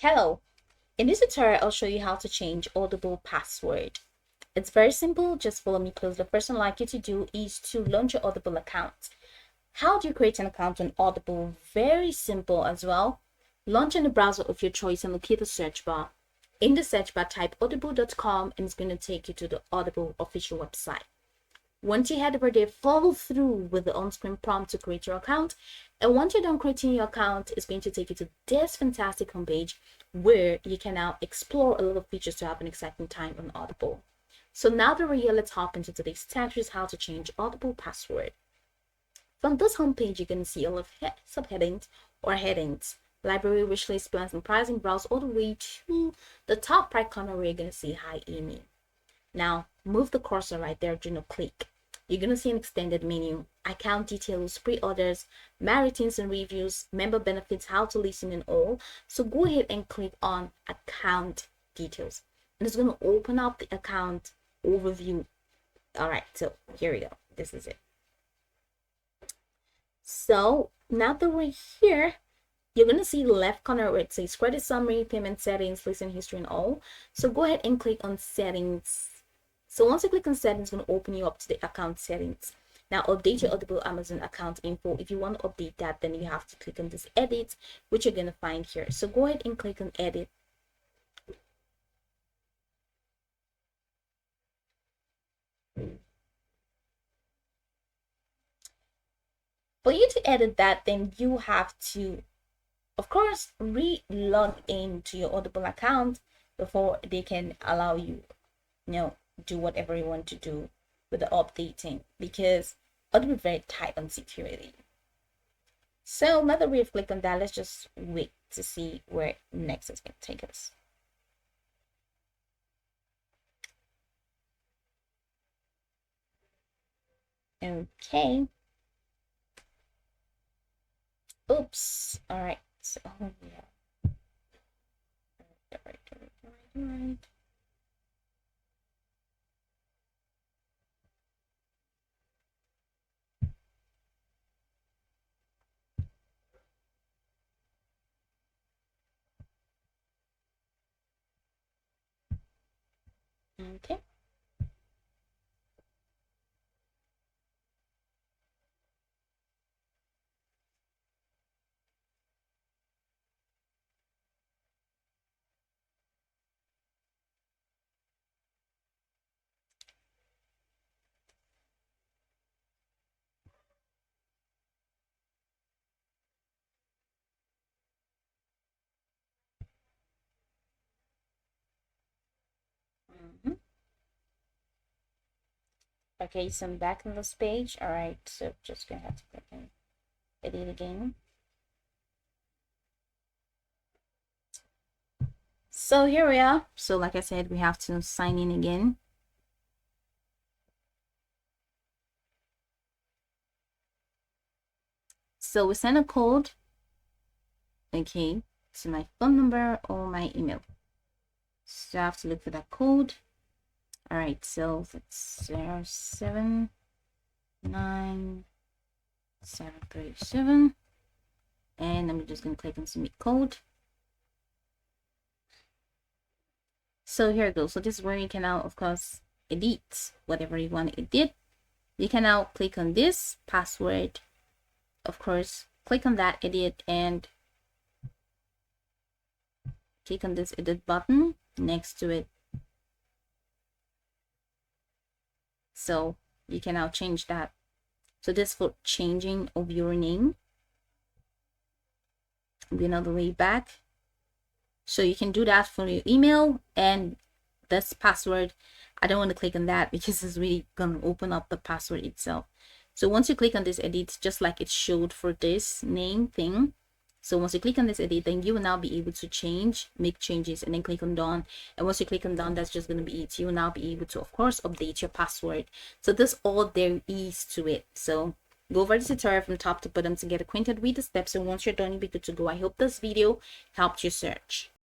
Hello, in this tutorial I'll show you how to change Audible password. It's very simple, just follow me close. The first thing I'd like you to do is to launch your Audible account. How do you create an account on Audible? Very simple as well. Launch in the browser of your choice and locate the search bar. In the search bar type audible.com and it's going to take you to the Audible official website. Once you head over there, follow through with the on-screen prompt to create your account. And once you're done creating your account, it's going to take you to this fantastic homepage where you can now explore a lot of features to have an exciting time on Audible. So now that we're here, let's hop into today's tech, which is how to change Audible password. From this homepage, you're going to see a lot of subheadings or headings. Library, wishlist, plans, and pricing. Browse all the way to the top right corner where you're going to see Hi Amy. Now, move the cursor right there, do not click. You're going to see an extended menu, account details, pre-orders, my ratings and reviews, member benefits, how to listen and all. So go ahead and click on account details. And it's going to open up the account overview. All right, so here we go. This is it. So now that we're here, you're going to see the left corner where it says credit summary, payment settings, listen history and all. So go ahead and click on settings. So once you click on settings, it's going to open you up to the account settings. Now update your Audible Amazon account info. If you want to update that, then you have to click on this edit, which you're going to find here. So go ahead and click on edit. For you to edit that, then you have to, of course, re-log in to your Audible account before they can allow you, do whatever you want to do with the updating, because Audible is very tight on security. So now that we've clicked on that, let's just wait to see where next is going to take us. Okay. Oops. All right. So yeah. All right. Okay. Okay, so I'm back on this page. All right, so just gonna have to click on edit again. So here we are. So like I said, we have to sign in again. So we send a code, okay, to my phone number or my email. So I have to look for that code. All right, so it's 079737, and I'm just gonna click on submit code. So here it goes. So this is where you can now, of course, edit whatever you want to edit. You can now click on this password, of course, click on that edit and click on this edit button next to it. So you can now change that. So this for changing of your name. Be another way back. So you can do that for your email, and this password, I don't want to click on that because it's really gonna open up the password itself. So once you click on this edit, just like it showed for this name thing, so once you click on this edit, then you will now be able to make changes, and then click on done. And once you click on done, that's just going to be it. You will now be able to, of course, update your password. So this all there is to it. So go over the tutorial from top to bottom to get acquainted with the steps. And once you're done, you'll be good to go. I hope this video helped your search.